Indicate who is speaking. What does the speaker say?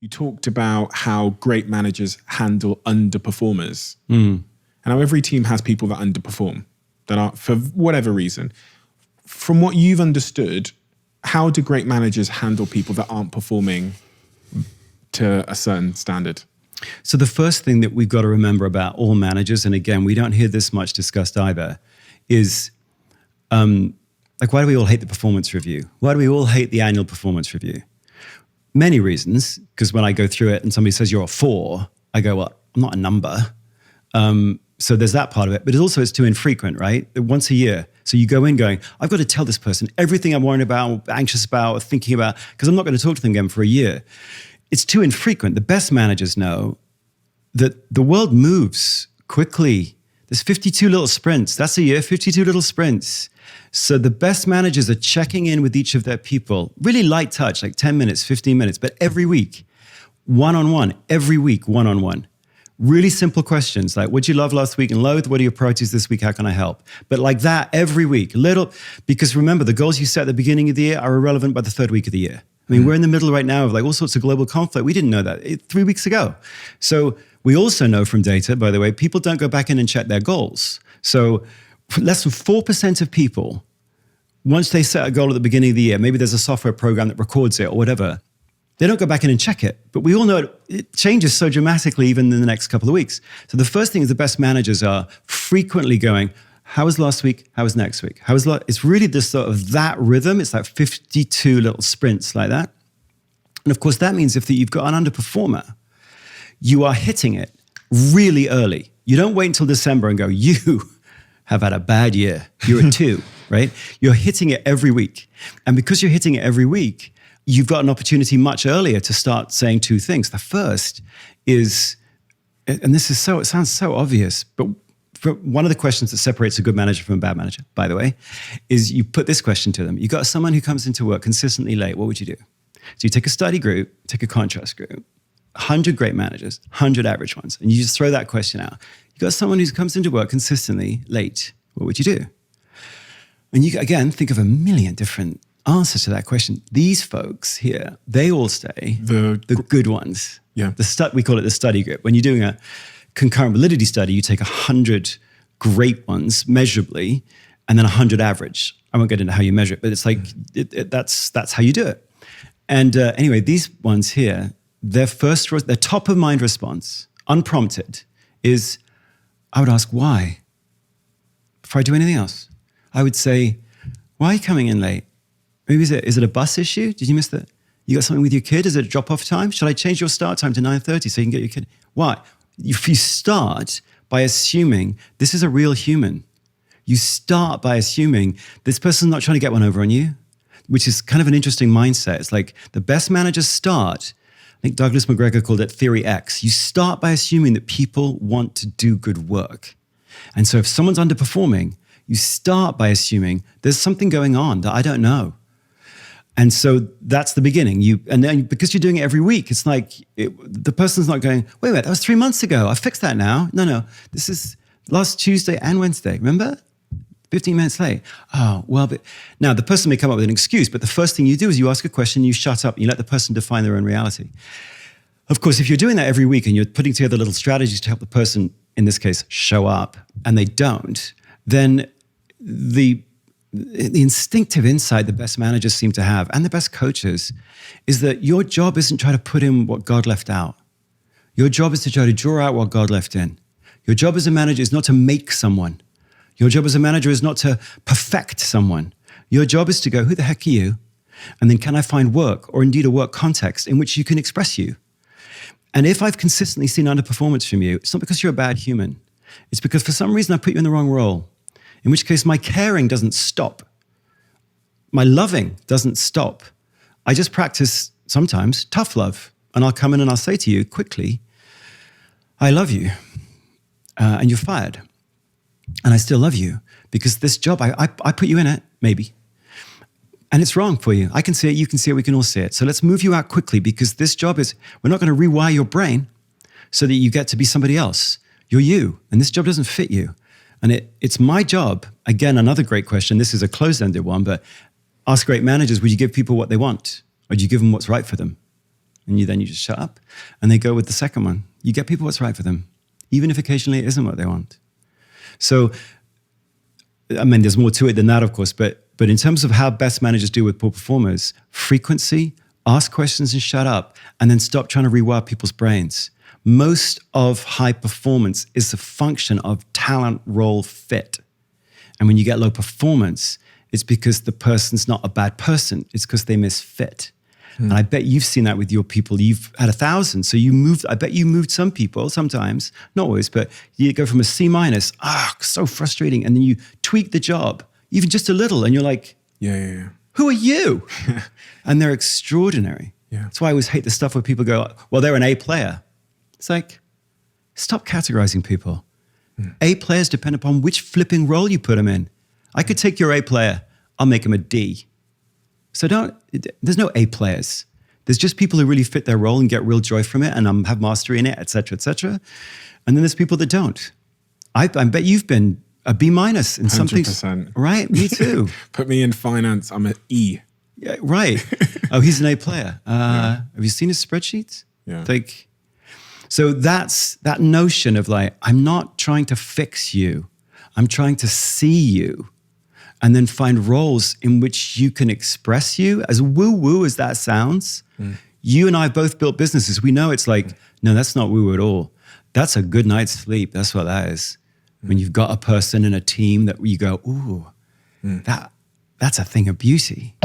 Speaker 1: You talked about how great managers handle underperformers. And how every team has people that underperform, that are, for whatever reason. From what you've understood, how do great managers handle people that aren't performing to a certain standard?
Speaker 2: So the first thing that we've got to remember about all managers, and again, we don't hear this much discussed either, is like, why do we all hate the performance review? Why do we all hate the annual performance review? Many reasons, because when I go through it and somebody says you're a 4, I go, well, I'm not a number. So there's that part of it, but it's too infrequent, right? Once a year. So you go in going, I've got to tell this person everything I'm worried about, anxious about, or thinking about, because I'm not going to talk to them again for a year. It's too infrequent. The best managers know that the world moves quickly. There's 52 little sprints. That's a year, 52 little sprints. So the best managers are checking in with each of their people, really light touch, like 10 minutes, 15 minutes, but every week, one-on-one, every week, one-on-one. Really simple questions like, what'd you love last week and loathe? What are your priorities this week? How can I help? But like that every week, because remember, the goals you set at the beginning of the year are irrelevant by the 3rd week of the year. I mean, we're in the middle right now of like all sorts of global conflict. We didn't know that 3 weeks ago. So we also know from data, by the way, people don't go back in and check their goals. So less than 4% of people, once they set a goal at the beginning of the year, maybe there's a software program that records it or whatever, they don't go back in and check it. But we all know it changes so dramatically even in the next couple of weeks. So the first thing is the best managers are frequently going, how was last week? How was next week? It's really this sort of that rhythm. It's like 52 little sprints like that. And of course, that means if you've got an underperformer, you are hitting it really early. You don't wait until December and go, you have had a bad year. You're a 2, right? You're hitting it every week. And because you're hitting it every week, you've got an opportunity much earlier to start saying 2 things. The first is, and it sounds so obvious, but one of the questions that separates a good manager from a bad manager, by the way, is you put this question to them. You got someone who comes into work consistently late. What would you do? So you take a study group, take a contrast group, 100 great managers, 100 average ones, and you just throw that question out. You got someone who comes into work consistently late. What would you do? And you, again, think of a million different answers to that question. These folks here, they all stay the good ones.
Speaker 1: Yeah.
Speaker 2: We call it the study group. When you're doing a concurrent validity study, you take 100 great ones measurably, and then 100 average. I won't get into how you measure it, but it's like, that's how you do it. And anyway, these ones here, their top of mind response, unprompted, is, I would ask why, before I do anything else. I would say, why are you coming in late? Maybe is it a bus issue? Did you miss that? You got something with your kid? Is it a drop-off time? Should I change your start time to 9:30 so you can get your kid? Why? If you start by assuming this is a real human, you start by assuming this person's not trying to get one over on you, which is kind of an interesting mindset. It's like the best managers start, I think Douglas McGregor called it Theory X. You start by assuming that people want to do good work. And so if someone's underperforming, you start by assuming there's something going on that I don't know. And so that's the beginning. And then because you're doing it every week, it's like the person's not going, wait a minute, that was 3 months ago. I fixed that now. No, this is last Tuesday and Wednesday. Remember? 15 minutes late. Oh, well, but now the person may come up with an excuse, but the first thing you do is you ask a question, you shut up, and you let the person define their own reality. Of course, if you're doing that every week and you're putting together little strategies to help the person, in this case, show up, and they don't, then the instinctive insight the best managers seem to have, and the best coaches, is that your job isn't trying to put in what God left out. Your job is to try to draw out what God left in. Your job as a manager is not to make someone. Your job as a manager is not to perfect someone. Your job is to go, who the heck are you? And then can I find work, or indeed a work context in which you can express you? And if I've consistently seen underperformance from you, it's not because you're a bad human. It's because for some reason I put you in the wrong role. In which case my caring doesn't stop. My loving doesn't stop. I just practice sometimes tough love. And I'll come in and I'll say to you quickly, I love you. And you're fired. And I still love you because this job, I put you in it, maybe. And it's wrong for you. I can see it, you can see it, we can all see it. So let's move you out quickly because this job we're not going to rewire your brain so that you get to be somebody else. You're you, and this job doesn't fit you. And it's my job, again, another great question, this is a closed-ended one, but ask great managers, would you give people what they want? Or do you give them what's right for them? And you just shut up. And they go with the second one. You get people what's right for them, even if occasionally it isn't what they want. So, I mean, there's more to it than that, of course, but in terms of how best managers deal with poor performers, frequency, ask questions and shut up, and then stop trying to rewire people's brains. Most of high performance is a function of talent role fit. And when you get low performance, it's because the person's not a bad person. It's because they misfit. And I bet you've seen that with your people. You've had 1,000. So I bet you moved some people sometimes, not always, but you go from a C-, so frustrating. And then you tweak the job, even just a little. And you're like, who are you? And they're extraordinary.
Speaker 1: Yeah.
Speaker 2: That's why I always hate the stuff where people go, well, they're an A player. It's like, stop categorizing people. A players depend upon which flipping role you put them in. I could take your A player, I'll make him a D. So there's no A players. There's just people who really fit their role and get real joy from it and have mastery in it, et cetera, et cetera. And then there's people that don't. I bet you've been a B- in some things.
Speaker 1: 100%.
Speaker 2: Right, me too.
Speaker 1: Put me in finance, I'm an E.
Speaker 2: Yeah, right. Oh, he's an A player. Have you seen his spreadsheets?
Speaker 1: Yeah.
Speaker 2: So that's that notion of like, I'm not trying to fix you. I'm trying to see you and then find roles in which you can express you. As woo-woo as that sounds, you and I both built businesses. We know it's like, no, that's not woo at all. That's a good night's sleep. That's what that is. When you've got a person in a team that you go, ooh, that's a thing of beauty.